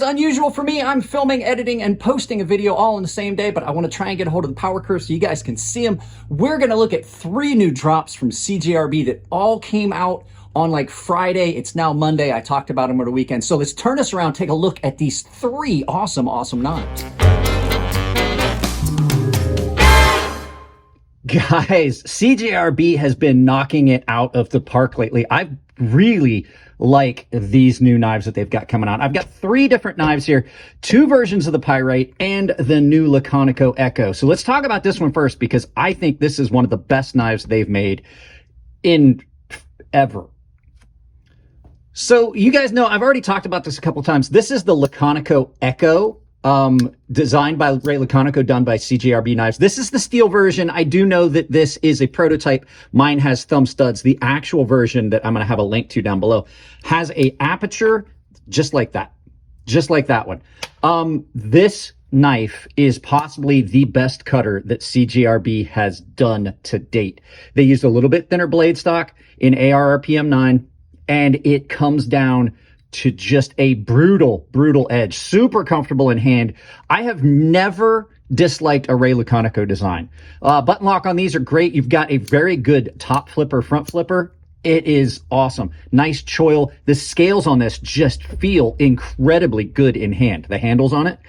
It's unusual for me. I'm filming, editing, and posting a video all in the same day, but I want to try and get a hold of the power curve so you guys can see them. We're going to look at 3 new drops from CJRB that all came out on like Friday. It's now Monday. I talked about them over the weekend. So let's turn this around, take a look at these 3 awesome knives. Guys, CJRB has been knocking it out of the park lately. I really like these new knives that they've got coming out. I've got 3 different knives here, 2 versions of the Pyrite and the new Laconico Echo. So let's talk about this one first, because I think this is one of the best knives they've made in ever. So you guys know, I've already talked about this a couple times. This is the Laconico Echo, designed by Ray Laconico, done by CJRB Knives. This is the steel version. I do know that this is a prototype. Mine has thumb studs. The actual version that I'm going to have a link to down below has a aperture just like that one. This knife is possibly the best cutter that CJRB has done to date. They used a little bit thinner blade stock in ARRPM 9, and it comes down to just a brutal edge. Super comfortable in hand. I have never disliked a Ray Laconico design. Button lock on these are great. You've got a very good top flipper, front flipper. It is awesome. Nice choil. The scales on this just feel incredibly good in hand. The handles on it.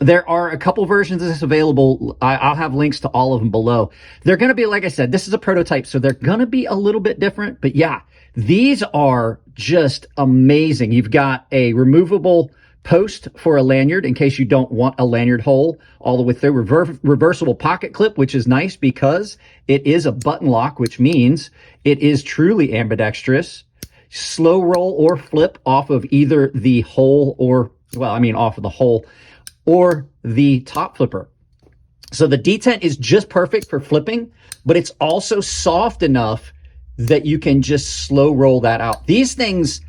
There are a couple versions of this available. I'll have links to all of them below. They're going to be, like I said, this is a prototype, so they're going to be a little bit different. But yeah, these are just amazing. You've got a removable post for a lanyard in case you don't want a lanyard hole all the way through. Reversible pocket clip, which is nice because it is a button lock, which means it is truly ambidextrous. Slow roll or flip off of either the hole or, well, I mean off of the hole or the top flipper. So the detent is just perfect for flipping, but it's also soft enough that you can just slow roll that out. These things,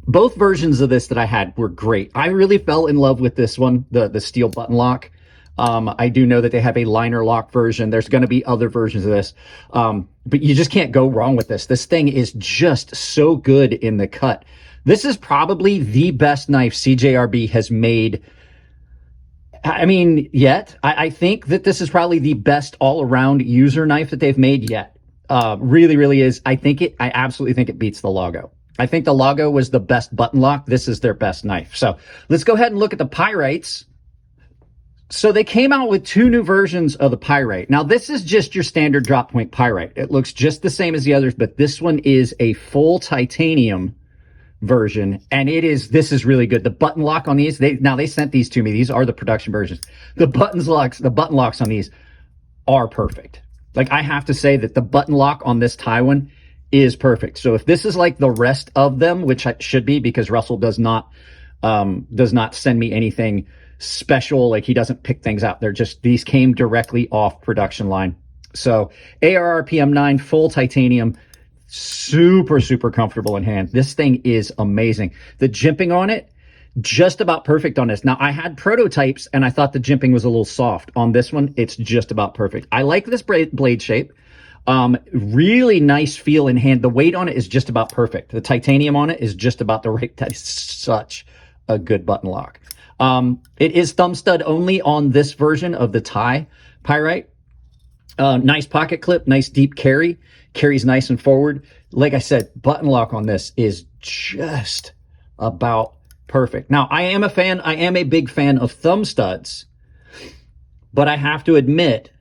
both versions of this that I had were great. I really fell in love with this one, the steel button lock. I do know that they have a liner lock version. There's going to be other versions of this, but you just can't go wrong with this. This thing is just so good in the cut. This is probably the best knife CJRB has made. I mean, yet. I think that this is probably the best all-around user knife that they've made yet. Really is. I absolutely think it beats the Logo. I think the Logo was the best button lock. This is their best knife. So let's go ahead and look at the Pyrites. So they came out with 2 new versions of the Pyrite. Now this is just your standard drop point Pyrite. It looks just the same as the others, but this one is a full titanium version, and this is really good. The button lock on these, they sent these to me. These are the production versions. The button locks on these are perfect. Like, I have to say that the button lock on this tie one is perfect. So if this is like the rest of them, which it should be, because Russell does not send me anything special. Like, he doesn't pick things out. These came directly off production line. So ARRPM 9, full titanium, super comfortable in hand. This thing is amazing. The jimping on it, just about perfect on this. Now, I had prototypes and I thought the jimping was a little soft. On this one, it's just about perfect. I like this blade shape. Really nice feel in hand. The weight on it is just about perfect. The titanium on it is just about the right. That is such a good button lock. It is thumb stud only on this version of the tie Pyrite. Nice pocket clip, nice deep carry. Carries nice and forward. Like I said, button lock on this is just about perfect. Now, I am a big fan of thumb studs, but I have to admit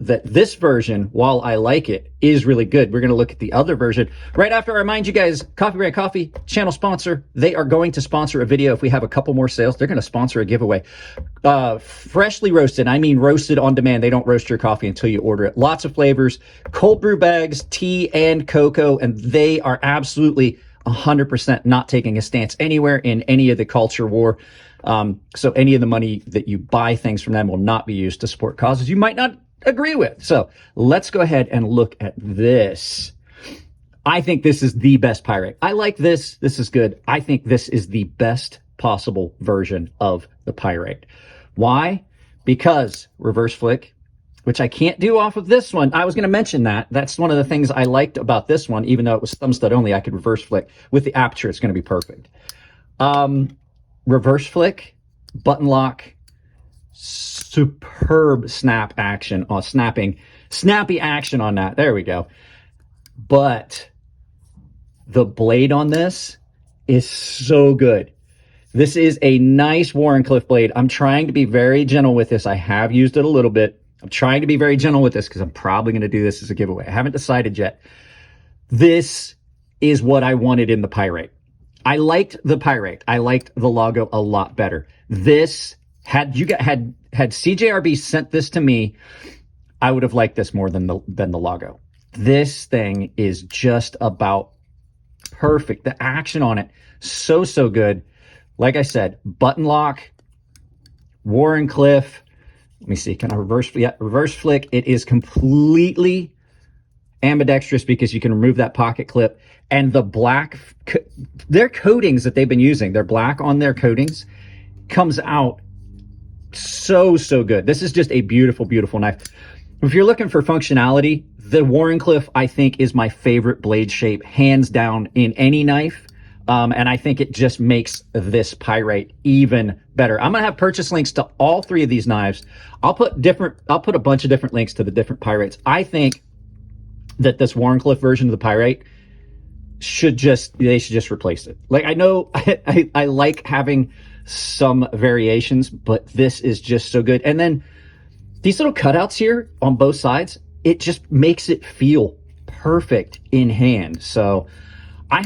that this version, while I like it, is really good. We're going to look at the other version right after I remind you guys, Coffee Brand Coffee, channel sponsor. They are going to sponsor a video. If we have a couple more sales, they're going to sponsor a giveaway. Freshly roasted. I mean, roasted on demand. They don't roast your coffee until you order it. Lots of flavors, cold brew bags, tea and cocoa, and they are absolutely 100% not taking a stance anywhere in any of the culture war. So any of the money that you buy things from them will not be used to support causes you might not agree with. So let's go ahead and look at this. I think this is the best Pyrite. I like this. This is good. I think this is the best possible version of the Pyrite. Why? Because reverse flick, which I can't do off of this one. I was going to mention that. That's one of the things I liked about this one. Even though it was thumb stud only, I could reverse flick. With the aperture, it's going to be perfect. reverse flick, button lock, superb snap action on snappy action on that. There we go. But the blade on this is so good. This is a nice Wharncliffe blade. I'm trying to be very gentle with this. I have used it a little bit. I'm trying to be very gentle with this because I'm probably going to do this as a giveaway. I haven't decided yet. This is what I wanted in the Pyrite. I liked the Pyrite. I liked the Lago a lot better. This, had CJRB sent this to me, I would have liked this more than the Lago. This thing is just about perfect. The action on it, so good. Like I said, button lock, Wharncliffe. Let me see, can I reverse? Yeah, reverse flick. It is completely ambidextrous because you can remove that pocket clip. And the black, their coatings that they've been using, their black on their coatings, comes out so good. This is just a beautiful knife. If you're looking for functionality, the Wharncliffe, I think, is my favorite blade shape, hands down, in any knife. And I think it just makes this Pyrite even better. I'm going to have purchase links to all three of these knives. I'll put a bunch of different links to the different Pyrites. I think that this Wharncliffe version of the Pyrite they should just replace it. Like, I know I like having some variations, but this is just so good. And then these little cutouts here on both sides, it just makes it feel perfect in hand. So I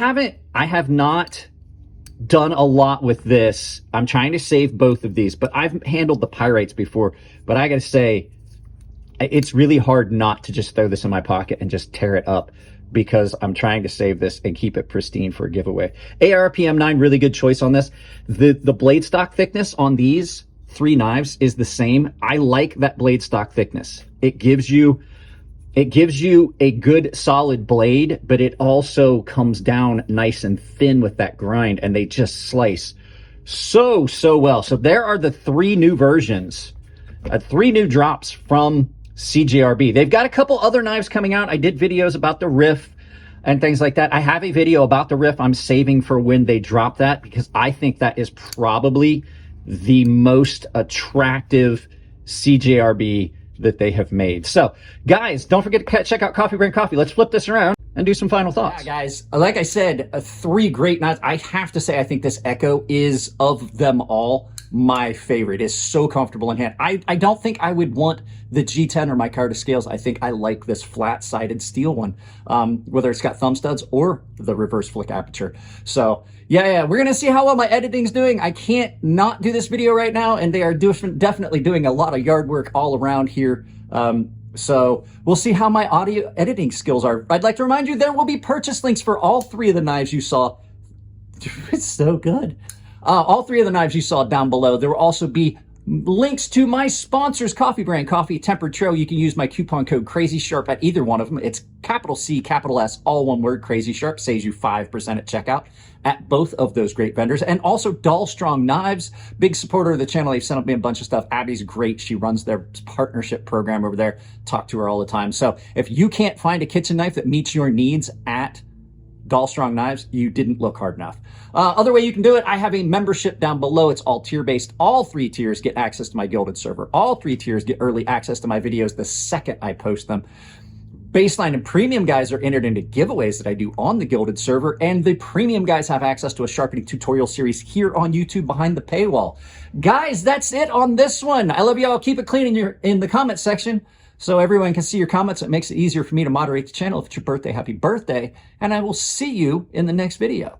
have not done a lot with this. I'm trying to save both of these, but I've handled the Pyrites before. But I got to say, it's really hard not to just throw this in my pocket and just tear it up, because I'm trying to save this and keep it pristine for a giveaway. ARPM9, really good choice on this. The blade stock thickness on these three knives is the same. I like that blade stock thickness. It gives you a good solid blade, but it also comes down nice and thin with that grind, and they just slice so well. So there are the three new versions, three new drops from CJRB. They've got a couple other knives coming out. I did videos about the Riff and things like that. I have a video about the Riff I'm saving for when they drop that, because I think that is probably the most attractive CJRB that they have made. So guys, don't forget to check out Coffee Brand Coffee. Let's flip this around and do some final thoughts. Yeah, guys, like I said, three great knives. I have to say, I think this Echo is, of them all, my favorite. It's so comfortable in hand. I don't think I would want the G10 or micarta scales. I think I like this flat-sided steel one, whether it's got thumb studs or the reverse flick aperture. So yeah, we're gonna see how well my editing's doing. I can't not do this video right now, and they are definitely doing a lot of yard work all around here. So we'll see how my audio editing skills are. I'd like to remind you, there will be purchase links for all three of the knives you saw. It's so good. All three of the knives you saw down below. There will also be links to my sponsors, Coffee Brand Coffee, Tempered Trail. You can use my coupon code CrazySharp at either one of them. It's capital C, capital S, all one word. Crazy Sharp saves you 5% at checkout at both of those great vendors. And also Doll Strong Knives, big supporter of the channel. They've sent up me a bunch of stuff. Abby's great. She runs their partnership program over there. Talk to her all the time. So if you can't find a kitchen knife that meets your needs at Doll Strong Knives, you didn't look hard enough. Other way you can do it, I have a membership down below. It's all tier-based. All three tiers get access to my Gilded server. All three tiers get early access to my videos the second I post them. Baseline and Premium guys are entered into giveaways that I do on the Gilded server, and the Premium guys have access to a sharpening tutorial series here on YouTube behind the paywall. Guys, that's it on this one. I love y'all. Keep it clean in the comment section so everyone can see your comments. It makes it easier for me to moderate the channel. If it's your birthday, happy birthday, and I will see you in the next video.